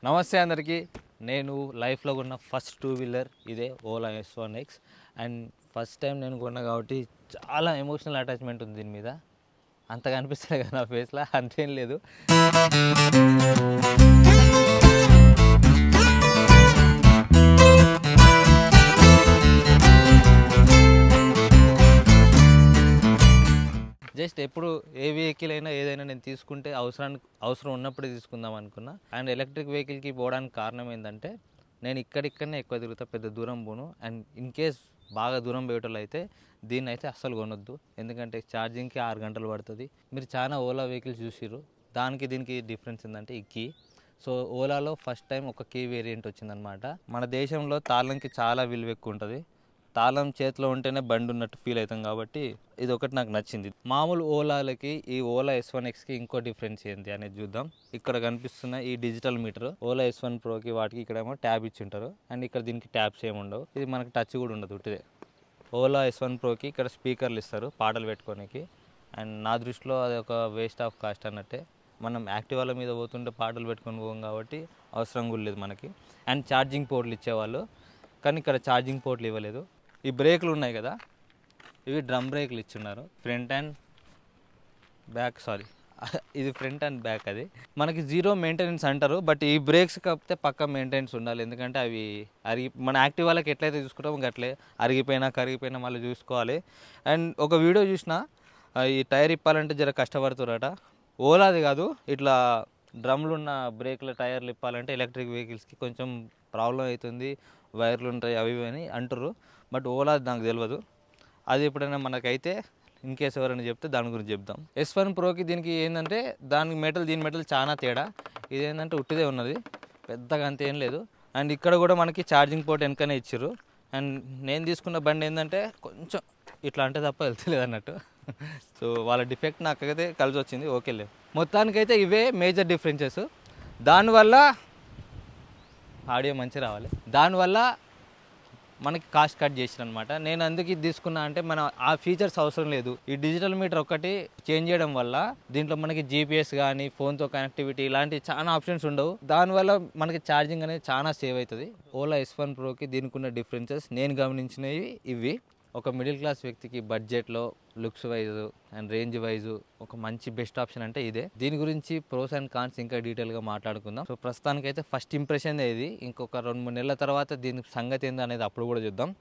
నమస్తే అందరికీ. నేను లైఫ్లో కొన్న ఫస్ట్ టూ వీలర్ ఇదే Ola S1X. And first time నేను కొన్నా కాబట్టి చాలా ఎమోషనల్ అటాచ్మెంట్ ఉంది దీని మీద. అంతగా అనిపిస్తుంది కదా నా ఫేస్లో, అంతేం లేదు. జస్ట్ ఎప్పుడు ఏ వెహికల్ అయినా ఏదైనా నేను తీసుకుంటే అవసరం ఉన్నప్పుడే తీసుకుందాం అనుకున్నా. అండ్ ఎలక్ట్రిక్ వెహికల్కి పోవడానికి కారణం ఏంటంటే నేను ఇక్కడిక్కడనే ఎక్కువ తిరుగుతా, పెద్ద దూరం పోను. అండ్ ఇన్ కేస్ బాగా దూరం పోయేటోళ్ళు అయితే దీన్ని అయితే అస్సలు కొనొద్దు, ఎందుకంటే ఛార్జింగ్కి 6 గంటలు పడుతుంది. మీరు చాలా ఓలా వెహికల్స్ చూసిర్రు, దానికి దీనికి డిఫరెన్స్ ఏంటంటే ఈ కీ. సో ఓలాలో ఫస్ట్ టైం ఒక కీ వేరియంట్ వచ్చిందనమాట. మన దేశంలో తాళంకి చాలా విలువ ఎక్కువ ఉంటుంది. తాళం చేతిలో ఉంటేనే బండి ఉన్నట్టు ఫీల్ అవుతాం కాబట్టి ఇది ఒకటి నాకు నచ్చింది. మామూలు ఓలాలకి ఈ ఓలా S1Xకి ఇంకో డిఫరెన్స్ ఏంటి అనేది చూద్దాం. ఇక్కడ కనిపిస్తున్న ఈ డిజిటల్ మీటర్ ఓలా S1 Proకి వాటికి ఇక్కడేమో ట్యాబ్ ఇచ్చి ఉంటారు. అండ్ ఇక్కడ దీనికి ట్యాబ్స్ ఏమి ఉండవు. ఇది మనకి టచ్ కూడా ఉండదు ఉట్టిదే. ఓలా S1 Proకి ఇక్కడ స్పీకర్లు ఇస్తారు పాటలు పెట్టుకోనికి. అండ్ నా దృష్టిలో అది ఒక వేస్ట్ ఆఫ్ కాస్ట్ అన్నట్టే. మనం యాక్టివాల మీద పోతుంటే పాటలు పెట్టుకొని పోం కాబట్టి అవసరం కూడా లేదు మనకి. అండ్ ఛార్జింగ్ పోర్ట్లు ఇచ్చేవాళ్ళు, కానీ ఇక్కడ ఛార్జింగ్ పోర్ట్లు ఇవ్వలేదు. ఈ బ్రేక్లు ఉన్నాయి కదా, ఇవి డ్రమ్ బ్రేక్లు ఇచ్చున్నారు. ఫ్రంట్ అండ్ బ్యాక్, ఇది ఫ్రంట్ అండ్ బ్యాక్. అది మనకి జీరో మెయింటెనెన్స్ అంటారు, బట్ ఈ బ్రేక్స్ కాకపోతే పక్కా మెయింటెనెన్స్ ఉండాలి. ఎందుకంటే అవి మన యాక్టివ్ వాళ్ళకి ఎట్లయితే చూసుకుంటామో అట్లే కరిగిపోయినా మళ్ళీ చూసుకోవాలి. అండ్ ఒక వీడియో చూసిన, ఈ టైర్ ఇప్పాలంటే జర కష్టపడుతురట. ఓలాది కాదు, ఇట్లా డ్రమ్లు ఉన్న బ్రేక్ల టైర్లు ఇప్పాలంటే ఎలక్ట్రిక్ వెహికల్స్కి కొంచెం ప్రాబ్లం అవుతుంది, వైర్లు ఉంటాయి అవి అని అంటారు. బట్ ఓలా నాకు తెలియదు. అది ఎప్పుడైనా మనకైతే ఇన్ కేసు ఎవరైనా చెప్తే దాని గురించి చెప్దాం. S1 Proకి దీనికి ఏంటంటే దీని మెటల్ చాలా తేడా. ఇదేంటంటే ఉట్టిదే ఉన్నది, పెద్దగా అంతేం లేదు. అండ్ ఇక్కడ కూడా మనకి ఛార్జింగ్ పోర్ట్ వెనకనే ఇచ్చారు. అండ్ నేను తీసుకున్న బండి ఏంటంటే కొంచెం ఇట్లా అంటే తప్ప వెళ్తలేదు అన్నట్టు. సో వాళ్ళ డిఫెక్ట్ నాకైతే కలిసి వచ్చింది, ఓకేలే. మొత్తానికైతే ఇవే మేజర్ డిఫరెన్సెస్. దానివల్ల ఆడియో మంచి రావాలి, దానివల్ల మనకి కాస్ట్ కట్ చేసిన అనమాట. నేను అందుకు ఇది తీసుకున్నా అంటే మన ఆ ఫీచర్స్ అవసరం లేదు. ఈ డిజిటల్ మీటర్ ఒకటి చేంజ్ చేయడం వల్ల దీంట్లో మనకి GPS కానీ ఫోన్తో కనెక్టివిటీ ఇలాంటి చాలా ఆప్షన్స్ ఉండవు. దానివల్ల మనకి ఛార్జింగ్ అనేది చాలా సేవ్ అవుతుంది. ఓలా S1 Proకి దీనికి ఉన్న డిఫరెన్సెస్ నేను గమనించినవి ఇవి. ఒక మిడిల్ క్లాస్ వ్యక్తికి బడ్జెట్లో looks wise and range wise ఒక మంచి బెస్ట్ ఆప్షన్ అంటే ఇదే. దీని గురించి ప్రోస్ అండ్ కాన్స్ ఇంకా డీటెయిల్గా మాట్లాడుకుందాం. సో ప్రస్తుతానికైతే ఫస్ట్ ఇంప్రెషన్ ఇది. ఇంకొక 2-3 నెలల తర్వాత దీని సంగతి ఏందో అనేది అప్పుడు కూడా చూద్దాం.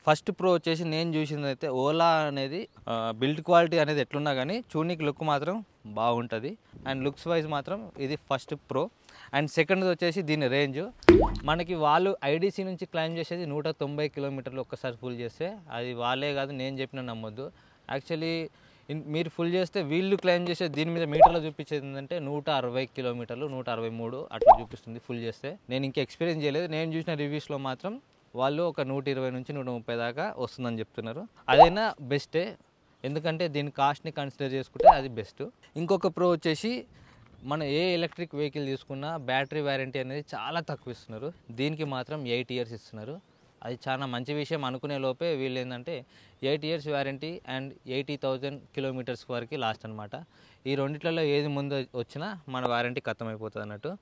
ఫస్ట్ ప్రో వచ్చేసి నేను చూసింది అయితే ఓలా అనేది బిల్డ్ క్వాలిటీ అనేది ఎట్లున్నా కానీ చూడనీకి లుక్ మాత్రం బాగుంటుంది. అండ్ లుక్స్ వైజ్ మాత్రం ఇది ఫస్ట్ ప్రో. అండ్ సెకండ్ వచ్చేసి దీని రేంజ్ మనకి వాళ్ళు IDC నుంచి క్లైమ్ చేసేది 190 కిలోమీటర్లు ఒక్కసారి ఫుల్ చేస్తే. అది వాళ్ళే కాదు, నేను చెప్పిన నమ్మొద్దు. యాక్చువల్లీ మీరు ఫుల్ చేస్తే వీళ్ళు క్లైమ్ చేసేది దీని మీద మీటర్లో చూపించేది ఏంటంటే 160 కిలోమీటర్లు, 163 అట్లా చూపిస్తుంది ఫుల్ చేస్తే. నేను ఇంకా ఎక్స్పీరియన్స్ చేయలేదు, నేను చూసిన రివ్యూస్లో మాత్రం వాళ్ళు ఒక 120 నుంచి 130 దాకా వస్తుందని చెప్తున్నారు. అదైనా బెస్టే, ఎందుకంటే దీని కాస్ట్ని కన్సిడర్ చేసుకుంటే అది బెస్ట్. ఇంకొక ప్రో వచ్చేసి మన ఏ ఎలక్ట్రిక్ వెహికల్ తీసుకున్నా బ్యాటరీ వారంటీ అనేది చాలా తక్కువ ఇస్తున్నారు. దీనికి మాత్రం 8 years ఇస్తున్నారు. అది చాలా మంచి విషయం అనుకునే లోపే వీళ్ళు ఏంటంటే 8 years వారంటీ అండ్ 80,000 కిలోమీటర్స్ వరకు లాస్ట్ అనమాట. ఈ రెండిట్లలో ఏది ముందు వచ్చినా మన వారంటీ ఖతం అయిపోతుంది అన్నట్టు.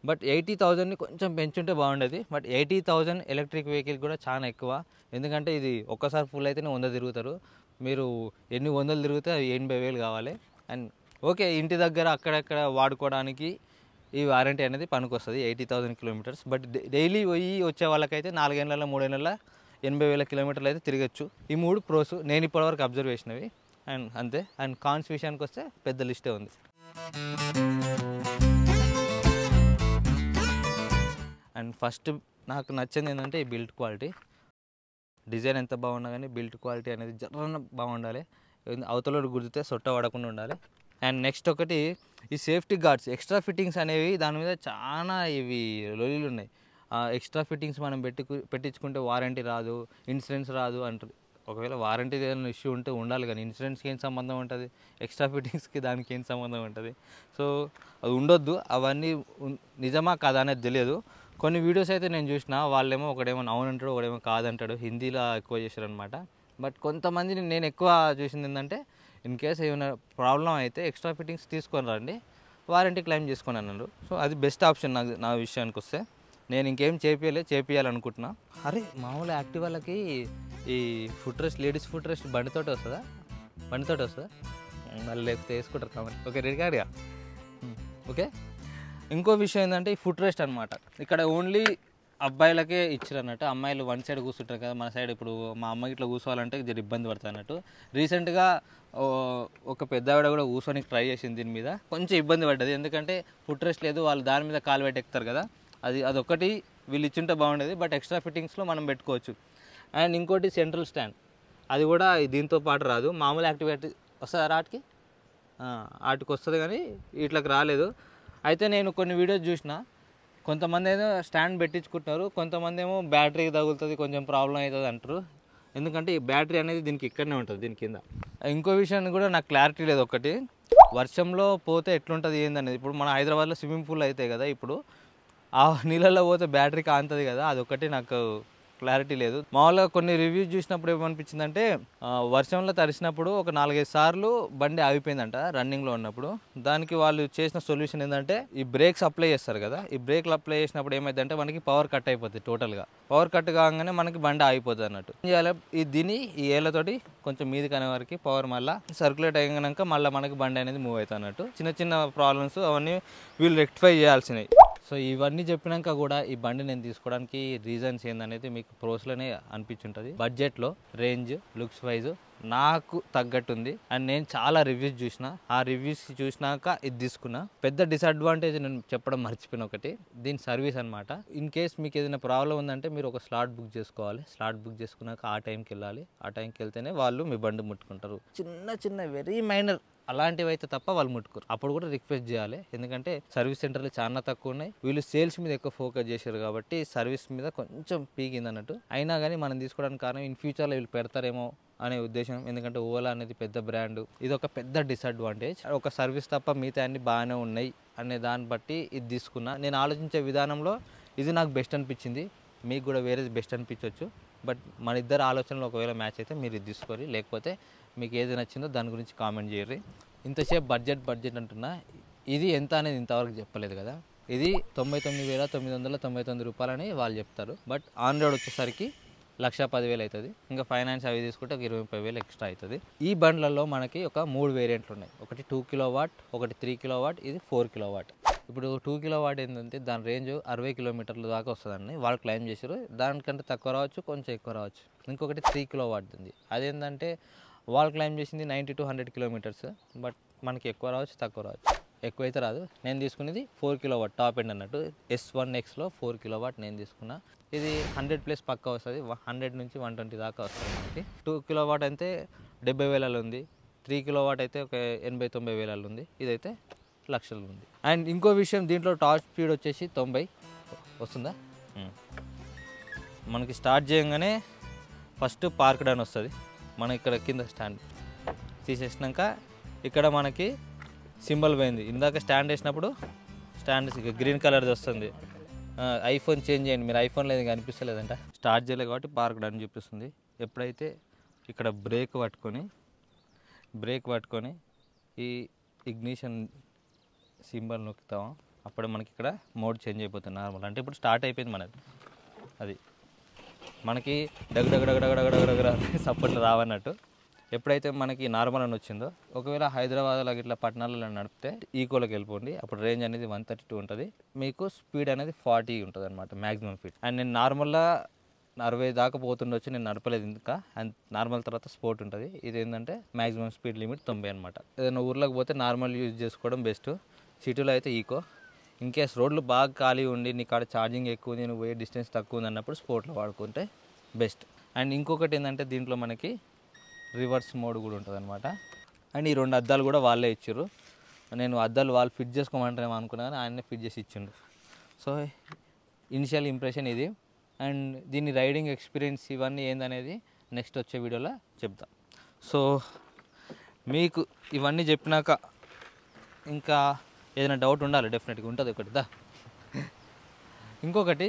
బట్ 80,000ని కొంచెం పెంచుంటే బాగుండేది. బట్ 80,000 ఎలక్ట్రిక్ వెహికల్ కూడా చాలా ఎక్కువ, ఎందుకంటే ఇది ఒక్కసారి ఫుల్ అయితేనే 100 తిరుగుతారు. మీరు ఎన్ని 100 తిరిగితే 80,000 కావాలి. అండ్ ఓకే, ఇంటి దగ్గర అక్కడక్కడ వాడుకోవడానికి ఈ వారంటీ అనేది పనికొస్తుంది 80,000 కిలోమీటర్స్. బట్ డైలీ వచ్చే వాళ్ళకైతే 4 ఏళ్ళ 3 ఏళ్ళ 80,000 కిలోమీటర్లు అయితే తిరగచ్చు. ఈ 3 ప్రోస్ నేను ఇప్పటివరకు అబ్జర్వ్ చేసినవి. అండ్ అంతే. అండ్ కాన్స్ విషయానికి వస్తే పెద్ద లిస్టే ఉంది. అండ్ ఫస్ట్ నాకు నచ్చింది ఏంటంటే ఈ బిల్డ్ క్వాలిటీ. డిజైన్ ఎంత బాగున్నా కానీ బిల్డ్ క్వాలిటీ అనేది జర్రన బాగుండాలి, అవతల గుర్తితే సొట్ట పడకుండా ఉండాలి. అండ్ నెక్స్ట్ ఒకటి ఈ సేఫ్టీ గార్డ్స్ ఎక్స్ట్రా ఫిట్టింగ్స్ అనేవి దాని మీద చాలా ఇవి లొల్లీలు ఉన్నాయి. ఎక్స్ట్రా ఫిట్టింగ్స్ మనం పెట్టించుకుంటే వారంటీ రాదు, ఇన్సూరెన్స్ రాదు అంటారు. ఒకవేళ వారంటీ ఏదైనా ఇష్యూ ఉంటే ఉండాలి, కానీ ఇన్సూరెన్స్కి ఏం సంబంధం ఉంటుంది, ఎక్స్ట్రా ఫిట్టింగ్స్కి దానికి ఏం సంబంధం ఉంటుంది. సో అది ఉండొద్దు. అవన్నీ నిజమా కాదా అనేది తెలియదు. కొన్ని వీడియోస్ అయితే నేను చూసిన, వాళ్ళేమో ఒకడేమో అవునంటాడు, ఒకడేమో కాదంటాడు. హిందీలో ఎక్కువ చేశారనమాట. బట్ కొంతమందిని నేను ఎక్కువ చూసింది ఏంటంటే ఇన్ కేస్ ఏమైనా ప్రాబ్లం అయితే ఎక్స్ట్రా ఫిట్టింగ్స్ తీసుకొని రండి, వారంటీ క్లెయిమ్ చేసుకొని అన్నారు. సో అది బెస్ట్ ఆప్షన్ నా విషయానికి వస్తే. నేను ఇంకేం చేపియాలనుకుంటున్నా. అరే మామూలు యాక్టివ్ వాళ్ళకి ఈ foot rest, ladies foot rest బండితోటి వస్తుందా? మళ్ళీ లేకపోతే వేసుకుంటారు కాబట్టి. Okay, ready కాడిగా. ఓకే, ఇంకో విషయం ఏంటంటే ఈ ఫుట్ రెస్ట్ అనమాట. ఇక్కడ ఓన్లీ అబ్బాయిలకే ఇచ్చారు అన్నట్టు. అమ్మాయిలు వన్ సైడ్ కూర్చుంటారు కదా, మన సైడ్ ఇప్పుడు మా అమ్మాయి ఇట్లా కూర్చోవాలంటే జర ఇబ్బంది పడుతుంది అన్నట్టు. రీసెంట్గా ఒక పెద్ద ఆవిడ కూడా కూర్చొని ట్రై చేసింది, దీని మీద కొంచెం ఇబ్బంది పడ్డది. ఎందుకంటే ఫుట్ రెస్ట్ లేదు, వాళ్ళు దాని మీద కాలు పెట్టి ఎక్కుతారు కదా, అదొకటి వీళ్ళు ఇచ్చుంటే బాగుండేది. బట్ ఎక్స్ట్రా ఫిట్టింగ్స్లో మనం పెట్టుకోవచ్చు. అండ్ ఇంకోటి సెంట్రల్ స్టాండ్, అది కూడా దీంతో పాటు రాదు. మామూలు యాక్టివిటీ వస్తుందా వాటికి? వాటికి వస్తుంది కానీ వీటికి రాలేదు. అయితే నేను కొన్ని వీడియోస్ చూసిన, కొంతమంది ఏదో స్టాండ్ పెట్టించుకుంటున్నారు, కొంతమంది ఏమో బ్యాటరీకి తగులుతుంది, కొంచెం ప్రాబ్లం అవుతుంది అంటారు. ఎందుకంటే ఈ బ్యాటరీ అనేది దీనికి ఇక్కడనే ఉంటుంది, దీని కింద. ఇంకో విషయాన్ని కూడా నాకు క్లారిటీ లేదు. ఒకటి, వర్షంలో పోతే ఎట్లుంటుంది ఏందనేది. ఇప్పుడు మన హైదరాబాద్లో స్విమ్మింగ్ పూల్ అవుతాయి కదా, ఇప్పుడు ఆ నీళ్ళల్లో పోతే బ్యాటరీ కాంతుంది కదా, అదొకటి నాకు క్లారిటీ లేదు. మామూలుగా కొన్ని రివ్యూస్ చూసినప్పుడు ఏమనిపించిందంటే, వర్షంలో తడిసినప్పుడు ఒక 4-5 సార్లు బండి ఆగిపోయిందంట రన్నింగ్లో ఉన్నప్పుడు. దానికి వాళ్ళు చేసిన సొల్యూషన్ ఏంటంటే, ఈ బ్రేక్స్ అప్లై చేస్తారు కదా, ఈ బ్రేక్లు అప్లై చేసినప్పుడు ఏమైందంటే మనకి పవర్ కట్ అయిపోతుంది. టోటల్గా పవర్ కట్ కాగానే మనకి బండి ఆగిపోతుంది అన్నట్టు. ఏం చేయాలి, దీన్ని ఈ ఏళ్ళతోటి కొంచెం మీది కనే వరకు పవర్ మళ్ళీ సర్క్యులేట్ అయినాక మళ్ళీ మనకి బండి అనేది మూవ్ అవుతుంది అన్నట్టు. చిన్న చిన్న ప్రాబ్లమ్స్ అవన్నీ వీళ్ళు రెక్టిఫై చేయాల్సినవి. సో ఇవన్నీ చెప్పినాక కూడా ఈ బండి నేను తీసుకోవడానికి రీజన్స్ ఏందనేది మీకు ప్రోస్లోనే అనిపించుంటుంది. బడ్జెట్లో, రేంజ్, లుక్స్ వైజ్ నాకు తగ్గట్టుంది. అండ్ నేను చాలా రివ్యూస్ చూసిన, ఆ రివ్యూస్ చూసినాక ఇది తీసుకున్నా. పెద్ద డిసడ్వాంటేజ్ నేను చెప్పడం మర్చిపోయిన ఒకటి, దీని సర్వీస్ అనమాట. ఇన్ కేస్ మీకు ఏదైనా ప్రాబ్లం ఉందంటే మీరు ఒక స్లాట్ బుక్ చేసుకోవాలి. స్లాట్ బుక్ చేసుకున్నాక ఆ టైంకి వెళ్ళాలి. ఆ టైంకి వెళ్తేనే వాళ్ళు మీ బండి ముట్టుకుంటారు. చిన్న వెరీ మైనర్ అలాంటివి అయితే తప్ప వాళ్ళు ముట్టుకోరు. అప్పుడు కూడా రిక్వెస్ట్ చేయాలి, ఎందుకంటే సర్వీస్ సెంటర్లు చాలా తక్కువ ఉన్నాయి. వీళ్ళు సేల్స్ మీద ఎక్కువ ఫోకస్ చేశారు కాబట్టి సర్వీస్ మీద కొంచెం పీకింది అన్నట్టు. అయినా కానీ మనం తీసుకోవడానికి కారణం ఇన్ ఫ్యూచర్లో వీళ్ళు పెడతారేమో అనే ఉద్దేశం. ఎందుకంటే ఓలా అనేది పెద్ద బ్రాండ్, ఇది ఒక పెద్ద డిసడ్వాంటేజ్. ఒక సర్వీస్ తప్ప మిగతా అన్ని బాగానే ఉన్నాయి అనే దాన్ని బట్టి ఇది తీసుకున్నా. నేను ఆలోచించే విధానంలో ఇది నాకు బెస్ట్ అనిపించింది. మీకు కూడా వేరేది బెస్ట్ అనిపించవచ్చు. బట్ మన ఇద్దరు ఆలోచనలు ఒకవేళ మ్యాచ్ అయితే మీరు ఇది తీసుకోవాలి, లేకపోతే మీకు ఏది నచ్చిందో దాని గురించి కామెంట్ చేయరు. ఇంతసేపు బడ్జెట్ అంటున్నా, ఇది ఎంత అనేది ఇంతవరకు చెప్పలేదు కదా. ఇది 99,999 రూపాయలని వాళ్ళు చెప్తారు. బట్ ఆన్ రోడ్ వచ్చేసరికి 1,10,000 అవుతుంది. ఇంకా ఫైనాన్స్ అవి తీసుకుంటే ఒక 25,000 ఎక్స్ట్రా అవుతుంది. ఈ బండ్లలో మనకి ఒక 3 వేరియంట్లు ఉన్నాయి. ఒకటి 2 kW, ఒకటి 3 kW, ఇది 4 kW. ఇప్పుడు 2 kW ఏంటంటే దాని రేంజ్ 60 కిలోమీటర్ల దాకా వస్తుందండి వాళ్ళు క్లెయిమ్ చేశారు. దానికంటే తక్కువ రావచ్చు, కొంచెం ఎక్కువ రావచ్చు. ఇంకొకటి 3 kW ఉంది, అదేంటంటే వాళ్ళు క్లెయిమ్ చేసింది 90 to 100 కిలోమీటర్స్. బట్ మనకి ఎక్కువ రావచ్చు, తక్కువ రావచ్చు. ఎక్కువైతే రాదు. నేను తీసుకునేది 4 kW టాప్ ఎండ్ అన్నట్టు. S1Xలో 4 kW నేను తీసుకున్నా. ఇది 100+ పక్కా వస్తుంది. 100 నుంచి 120 దాకా వస్తుంది మనకి. 2 kW అయితే 70,000 ఉంది. 3 kW అయితే ఒక 80,000-90,000 ఉంది. ఇదైతే లక్షలు ఉంది. అండ్ ఇంకో విషయం, దీంట్లో టాప్ స్పీడ్ వచ్చేసి 90 వస్తుందా. మనకి స్టార్ట్ చేయగానే ఫస్ట్ పార్క్డ్ అని వస్తుంది. మనం ఇక్కడ కింద స్టాండ్ తీసేసినాక ఇక్కడ మనకి సింబల్ పోయింది. ఇందాక స్టాండ్ వేసినప్పుడు స్టాండ్ గ్రీన్ కలర్ది వస్తుంది. ఐఫోన్ చేంజ్ చేయండి, మీరు ఐఫోన్లో ఏది కనిపిస్తలేదంట. స్టార్ట్ చేయలేదు కాబట్టి పార్క్డ్ అని చూపిస్తుంది. ఎప్పుడైతే ఇక్కడ బ్రేక్ పట్టుకొని ఈ ఇగ్నిషన్ సింబల్ నొక్కుతామో అప్పుడు మనకి ఇక్కడ మోడ్ చేంజ్ అయిపోతుంది. నార్మల్ అంటే ఇప్పుడు స్టార్ట్ అయిపోయింది మనది. అది మనకి డగడగడగడగడగడగడ సపోర్ట్లు రావన్నట్టు. ఎప్పుడైతే మనకి నార్మల్ అని వచ్చిందో, ఒకవేళ హైదరాబాద్లో ఇట్లా పట్టణాలలో నడిపితే ఈకోలోకి వెళ్ళిపోండి. అప్పుడు రేంజ్ అనేది 132 ఉంటుంది. మీకు స్పీడ్ అనేది 40 ఉంటుంది అనమాట, మ్యాక్సిమం స్పీడ్. అండ్ నేను నార్మల్గా 60 దాకా పోతుండొచ్చు, నేను నడపలేదు ఇంకా. అండ్ నార్మల్ తర్వాత స్పోర్ట్ ఉంటుంది. ఇది ఏంటంటే మ్యాక్సిమం స్పీడ్ లిమిట్ 90 అనమాట. ఏదైనా ఊర్లోకి పోతే నార్మల్ యూజ్ చేసుకోవడం బెస్ట్. సిటీలో అయితే ఈకో. ఇన్కేస్ రోడ్లు బాగా ఖాళీ ఉండి నీ కాడ ఛార్జింగ్ ఎక్కువ ఉంది, నువ్వు పోయే డిస్టెన్స్ తక్కువ ఉంది అన్నప్పుడు స్పోర్ట్లో వాడుకుంటే బెస్ట్. అండ్ ఇంకొకటి ఏంటంటే దీంట్లో మనకి రివర్స్ మోడ్ కూడా ఉంటుంది అనమాట. అండ్ ఈ 2 అద్దాలు కూడా వాళ్ళే ఇచ్చారు. నేను అద్దాలు వాళ్ళు ఫిట్ చేసుకోమంటారేమో అనుకున్నాను, ఆయనే ఫిట్ చేసి ఇచ్చిండు. సో ఇనిషియల్ ఇంప్రెషన్ ఇది. అండ్ దీని రైడింగ్ ఎక్స్పీరియన్స్ ఇవన్నీ ఏందనేది నెక్స్ట్ వచ్చే వీడియోలో చెప్తా. సో మీకు ఇవన్నీ చెప్పినాక ఇంకా ఏదైనా డౌట్ ఉండాలి, డెఫినెట్గా ఉంటుంది. ఒకటి దా ఇంకొకటి,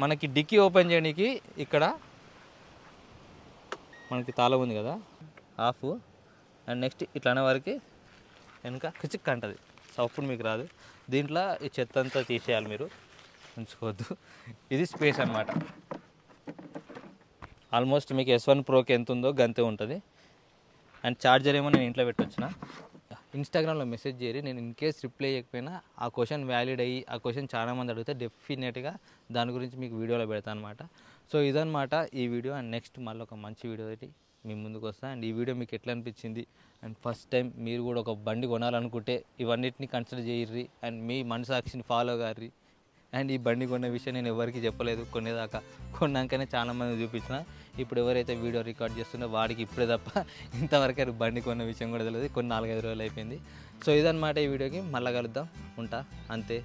మనకి డిక్కీ ఓపెన్ చేయడానికి ఇక్కడ మనకి తాళం ఉంది కదా, ఆఫ్. అండ్ నెక్స్ట్ ఇట్లానే వరకు వెనుక కిచిక్ అంటుంది, సప్పుడు మీకు రాదు. దీంట్లో ఈ చెత్త అంతా తీసేయాలి, మీరు ఉంచుకోవద్దు. ఇది స్పేస్ అన్నమాట. ఆల్మోస్ట్ మీకు S1 ప్రోకి ఎంత ఉందో గంతే ఉంటుంది. అండ్ ఛార్జర్ ఏమో నేను ఇంట్లో పెట్టొచ్చిన. ఇన్స్టాగ్రామ్లో మెసేజ్ చేయరు, నేను ఇన్ కేస్ రిప్లై చేయకపోయినా ఆ క్వశ్చన్ వ్యాలిడ్ అయ్యి ఆ క్వశ్చన్ చాలామంది అడిగితే డెఫినెట్గా దాని గురించి మీకు వీడియోలో పెడతాను అనమాట. సో ఇదనమాట ఈ వీడియో. అండ్ నెక్స్ట్ మళ్ళీ ఒక మంచి వీడియో తోటి మీ ముందుకు వస్తాను. అండ్ ఈ వీడియో మీకు ఎట్లా అనిపించింది, అండ్ ఫస్ట్ టైం మీరు కూడా ఒక బండి కొనాలనుకుంటే ఇవన్నిటిని కన్సిడర్ చేయర్రి అండ్ మీ మనసాక్షిని ఫాలో కార్రి. అండ్ ఈ బండి కొన్న విషయం నేను ఎవరికి చెప్పలేదు, కొనేదాకా కొన్నాకనే చాలామంది చూపించిన. ఇప్పుడు ఎవరైతే వీడియో రికార్డ్ చేస్తున్నా వాడికి ఇప్పుడే తప్ప ఇంతవరకు బండి కొన్న విషయం కూడా తెలియదు. కొన్ని 4-5 రోజులు అయిపోయింది. సో ఇదన్నమాట ఈ వీడియోకి. మళ్ళీ కలుద్దాం. ఉంటా. అంతే.